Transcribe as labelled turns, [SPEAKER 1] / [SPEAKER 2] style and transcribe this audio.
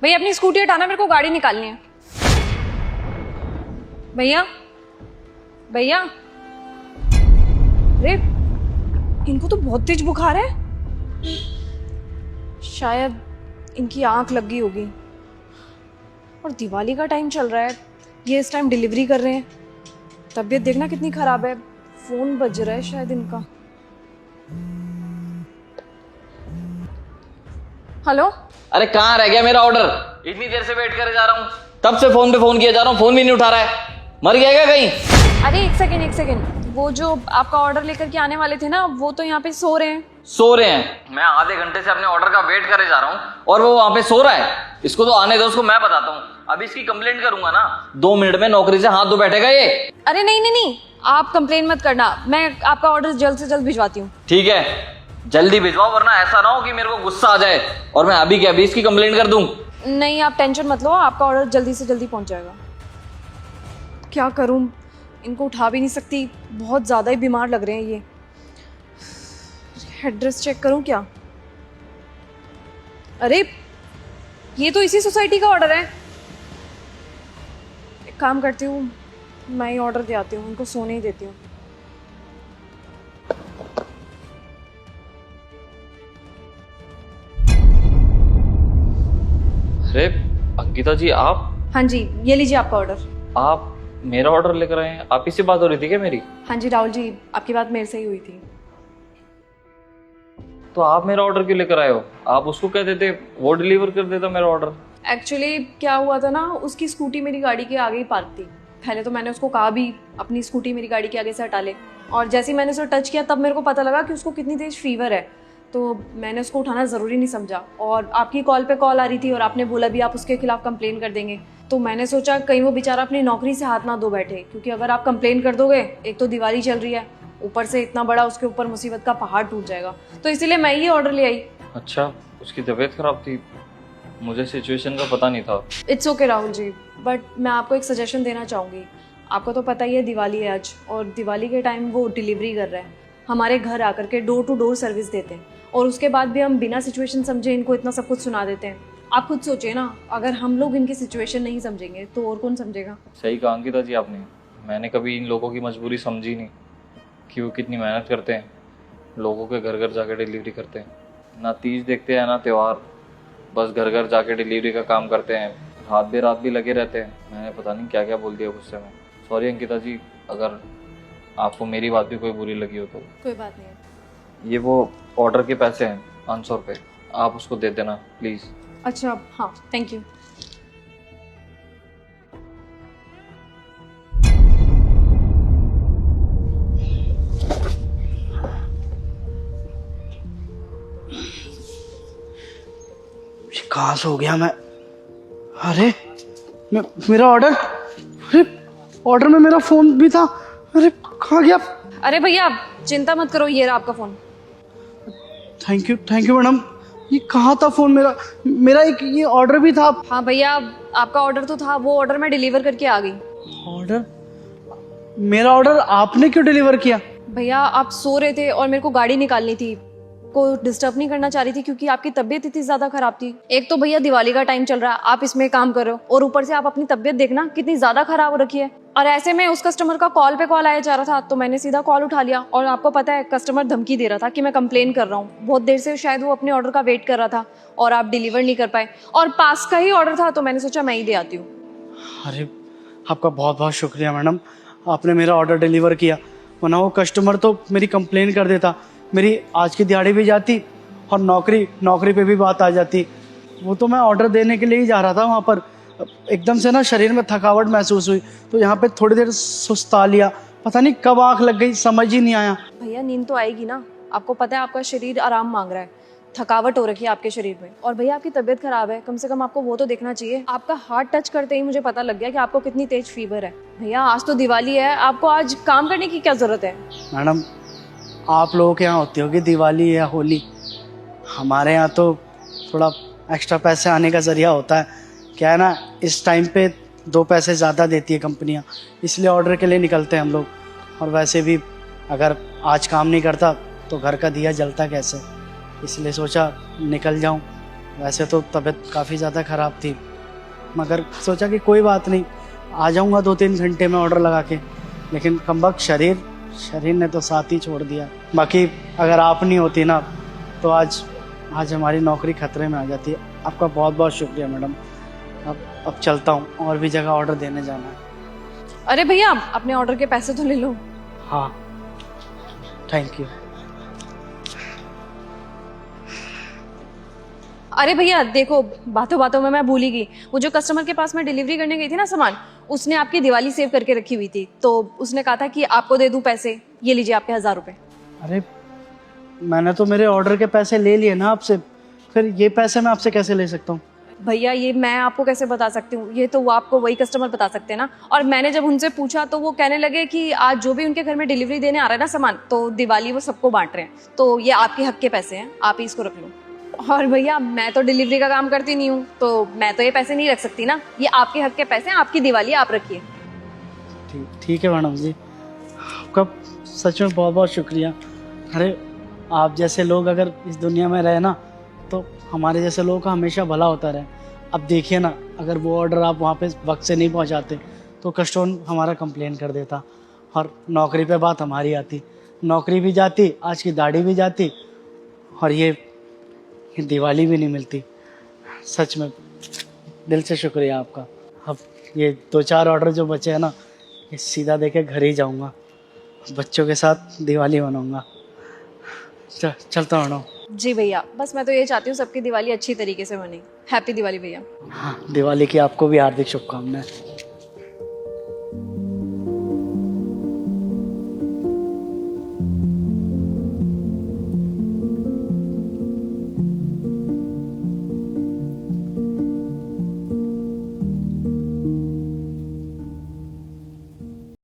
[SPEAKER 1] भैया अपनी स्कूटी हटाना, मेरे को गाड़ी निकालनी है। भैया भैया, अरे इनको तो बहुत तेज बुखार है, शायद इनकी आंख लग गई होगी। और दिवाली का टाइम चल रहा है, ये इस टाइम डिलीवरी कर रहे हैं। तबीयत देखना कितनी खराब है। फोन बज रहा है शायद इनका। हेलो,
[SPEAKER 2] अरे कहाँ रह गया मेरा ऑर्डर? इतनी देर से वेट करे जा रहा हूँ, तब से फोन पे फोन किया जा रहा हूँ, फोन भी नहीं उठा रहा है। मर गया क्या कहीं?
[SPEAKER 1] अरे एक सेकेंड, वो जो आपका ऑर्डर लेकर के आने वाले थे ना, वो तो यहाँ पे सो रहे हैं।
[SPEAKER 2] सो रहे हैं? मैं आधे घंटे से अपने ऑर्डर का वेट करे जा रहा हूँ और वो वहां पे सो रहा है। इसको तो आने दो, उसको मैं बताता हूँ। अभी इसकी कंप्लेंट करूंगा ना, 2 मिनट में नौकरी से हाथ धो बैठेगा ये।
[SPEAKER 1] अरे नहीं, आप कंप्लेन मत करना, मैं आपका ऑर्डर जल्द से जल्द भिजवाती हूँ।
[SPEAKER 2] ठीक है, जल्दी भिजवाओ, वरना ऐसा ना हो कि मेरे को गुस्सा आ जाए और मैं अभी क्या अभी इसकी कंप्लेंट कर दूं।
[SPEAKER 1] नहीं, आप टेंशन मत लो, आपका ऑर्डर जल्दी से जल्दी पहुंच जाएगा। क्या करूं, इनको उठा भी नहीं सकती, बहुत ज़्यादा ही बीमार लग रहे हैं ये। एड्रेस चेक करूं क्या? अरे ये तो इसी सोसाइटी का ऑर्डर है। एक काम करती हूँ, मैं ही ऑर्डर दे आती हूँ, इनको सोने ही देती हूँ।
[SPEAKER 2] अरे अंकिता जी, आप?
[SPEAKER 1] हाँ जी, ये लीजिए आपका ऑर्डर।
[SPEAKER 2] आप मेरा ऑर्डर लेकर आए हैं? आप ही से बात हो रही थी क्या मेरी?
[SPEAKER 1] हाँ जी राहुल जी, आपकी बात मेरे से ही हुई थी।
[SPEAKER 2] तो आप मेरा ऑर्डर क्यों लेकर आए हो? आप उसको कह देते, वो डिलीवर कर देता मेरा ऑर्डर।
[SPEAKER 1] एक्चुअली क्या हुआ था ना, उसकी स्कूटी मेरी गाड़ी के आगे ही पार्क थी। पहले तो मैंने उसको कहा भी अपनी स्कूटी मेरी गाड़ी के आगे से हटा ले, और जैसे ही मैंने उसे टच किया तब मेरे को पता लगा कि उसको कितनी तेज फीवर है। तो मैंने उसको उठाना ज़रूरी नहीं समझा, और आपकी कॉल पे कॉल आ रही थी और आपने बोला भी आप उसके खिलाफ कंप्लेन कर देंगे। तो मैंने सोचा कहीं वो बेचारा अपनी नौकरी से हाथ ना धो बैठे, क्योंकि अगर आप कंप्लेन कर दोगे, एक तो दिवाली चल रही है, ऊपर से इतना बड़ा उसके ऊपर मुसीबत का पहाड़ टूट जाएगा। तो इसीलिए मैं ये ऑर्डर ले आई।
[SPEAKER 2] अच्छा, उसकी तबीयत खराब थी, मुझे सिचुएशन का पता नहीं था।
[SPEAKER 1] It's okay Rahul ji, but मैं आपको एक सजेशन देना चाहूँगी। आपको तो पता ही है दिवाली है आज, और दिवाली के टाइम वो डिलीवरी कर रहे हैं, हमारे घर आकर के डोर टू डोर सर्विस देते हैं, और उसके बाद भी हम बिना सिचुएशन समझे इनको इतना सब कुछ सुना देते हैं। आप खुद सोचिए ना, अगर हम लोग इनकी सिचुएशन नहीं समझेंगे तो और कौन समझेगा?
[SPEAKER 2] सही कहा अंकिता जी आपने। मैंने कभी इन लोगों की मजबूरी समझी नहीं कि वो कितनी मेहनत करते हैं, लोगों के घर घर जाकर डिलीवरी करते हैं। ना तीज देखते हैं ना त्यौहार, बस घर घर जाके डिलीवरी का काम करते हैं, रात भी लगे रहते हैं। मैंने पता नहीं क्या क्या बोल दिया गुस्से में। सॉरी अंकिता जी, अगर आपको मेरी बात भी कोई बुरी लगी हो तो।
[SPEAKER 1] कोई बात नहीं है।
[SPEAKER 2] ये वो ऑर्डर के पैसे हैं 500 रुपये, आप उसको दे देना प्लीज़।
[SPEAKER 1] अच्छा हाँ, थैंक यू।
[SPEAKER 3] कहाँ से हो गया मैं? अरे मेरा ऑर्डर, अरे ऑर्डर में मेरा फोन भी था, अरे कहाँ गया?
[SPEAKER 1] अरे भैया चिंता मत करो, ये रहा आपका फ़ोन।
[SPEAKER 3] Thank you madam. ये कहाँ था फोन मेरा? मेरा एक ये ऑर्डर भी था।
[SPEAKER 1] हाँ भैया, आपका ऑर्डर तो था, वो ऑर्डर मैं डिलीवर करके आ गई।
[SPEAKER 3] ऑर्डर? मेरा ऑर्डर आपने क्यों डिलीवर किया?
[SPEAKER 1] भैया आप सो रहे थे और मेरे को गाड़ी निकालनी थी, को डिस्टर्ब नहीं करना चाह रही थी, क्योंकि आपकी तबीयत इतनी ज्यादा खराब थी। एक तो भैया दिवाली का टाइम चल रहा है, आप इसमें काम कर रहे हो, और ऊपर से आप अपनी तबीयत देखना कितनी ज्यादा खराब हो रखी है। और ऐसे में उस कस्टमर का कॉल पे कॉल आया जा रहा था, तो मैंने सीधा कॉल उठा लिया। और आपको पता है कस्टमर धमकी दे रहा था कि मैं कंप्लेन कर रहा हूँ, बहुत देर से शायद वो अपने ऑर्डर का वेट कर रहा था और आप डिलीवर नहीं कर पाए, और पास का ही ऑर्डर था, तो मैंने सोचा मैं ही दे आती हूँ।
[SPEAKER 3] अरे आपका बहुत बहुत शुक्रिया मैडम, आपने मेरा ऑर्डर डिलीवर किया, वरना वो कस्टमर तो मेरी कंप्लेन कर देता, मेरी आज की दिहाड़ी भी जाती और नौकरी पे भी बात आ जाती। वो तो मैं ऑर्डर देने के लिए ही जा रहा था, वहाँ पर एकदम से ना शरीर में थकावट महसूस हुई, तो यहाँ पे थोड़ी देर सुस्ता लिया, पता नहीं कब आँख लग गई, समझ ही नहीं आया।
[SPEAKER 1] भैया नींद तो आएगी ना, आपको पता है आपका शरीर आराम मांग रहा है, थकावट हो रखी है आपके शरीर में, और भैया आपकी तबीयत खराब है, कम से कम आपको वो तो देखना चाहिए। आपका हार्ट टच करते ही मुझे पता लग गया कि आपको कितनी तेज फीवर है। भैया आज तो दिवाली है, आपको आज काम करने की क्या जरूरत है?
[SPEAKER 3] मैडम आप लोगों के यहाँ होती होगी दिवाली या होली, हमारे यहाँ तो थोड़ा एक्स्ट्रा पैसे आने का जरिया होता है। क्या है ना, इस टाइम पे 2 पैसे ज़्यादा देती है कंपनियाँ, इसलिए ऑर्डर के लिए निकलते हैं हम लोग। और वैसे भी अगर आज काम नहीं करता तो घर का दिया जलता कैसे, इसलिए सोचा निकल जाऊं। वैसे तो तबीयत काफ़ी ज़्यादा ख़राब थी, मगर सोचा कि कोई बात नहीं, आ जाऊँगा 2-3 घंटे में ऑर्डर लगा के। लेकिन कमबख्त शरीर ने तो साथ ही छोड़ दिया। बाकी अगर आप नहीं होती ना तो आज हमारी नौकरी खतरे में आ जाती है। आपका बहुत बहुत शुक्रिया मैडम। अब चलता हूँ, और भी जगह ऑर्डर देने जाना है।
[SPEAKER 1] अरे भैया, अपने ऑर्डर के पैसे तो ले लो।
[SPEAKER 3] हाँ, थैंक यू।
[SPEAKER 1] अरे भैया देखो, बातों बातों में मैं भूल ही गई, वो जो कस्टमर के पास मैं डिलीवरी करने गई थी ना सामान, उसने आपकी दिवाली सेव करके रखी हुई थी, तो उसने कहा था कि आपको दे दूं पैसे, ये लीजिए आपके 1000 रुपए।
[SPEAKER 3] अरे मैंने तो मेरे ऑर्डर के पैसे ले लिए ना आपसे, फिर ये पैसे मैं आपसे कैसे ले सकता हूँ?
[SPEAKER 1] भैया ये मैं आपको कैसे बता सकती हूँ, ये तो वो आपको वही कस्टमर बता सकते हैं ना। और मैंने जब उनसे पूछा तो वो कहने लगे कि आज जो भी उनके घर में डिलीवरी देने आ रहा है ना सामान, तो दिवाली वो सबको बांट रहे हैं, तो ये आपके हक के पैसे हैं, आप ही इसको रख लो। और भैया मैं तो डिलीवरी का काम करती नहीं हूँ, तो मैं तो ये पैसे नहीं रख सकती ना, ये आपके हक के पैसे हैं, आपकी दिवाली आप रखिए।
[SPEAKER 3] ठीक है मैडम जी, आपका सच में बहुत बहुत शुक्रिया। अरे आप जैसे लोग अगर इस दुनिया में रहे ना, तो हमारे जैसे लोगों का हमेशा भला होता रहे। अब देखिए ना, अगर वो ऑर्डर आप वहाँ पे वक्त से नहीं पहुँचाते तो कस्टमर हमारा कंप्लेन कर देता और नौकरी पे बात हमारी आती, नौकरी भी जाती, आज की दाढ़ी भी जाती, और ये दिवाली भी नहीं मिलती। सच में दिल से शुक्रिया आपका। अब ये 2-4 ऑर्डर जो बचे हैं ना, ये सीधा देके घर ही जाऊंगा, बच्चों के साथ दिवाली मनाऊंगा। चलता हूँ।
[SPEAKER 1] जी भैया, बस मैं तो ये चाहती हूँ सबकी दिवाली अच्छी तरीके से बने। हैप्पी दिवाली भैया।
[SPEAKER 3] हाँ, दिवाली की आपको भी हार्दिक शुभकामनाएं।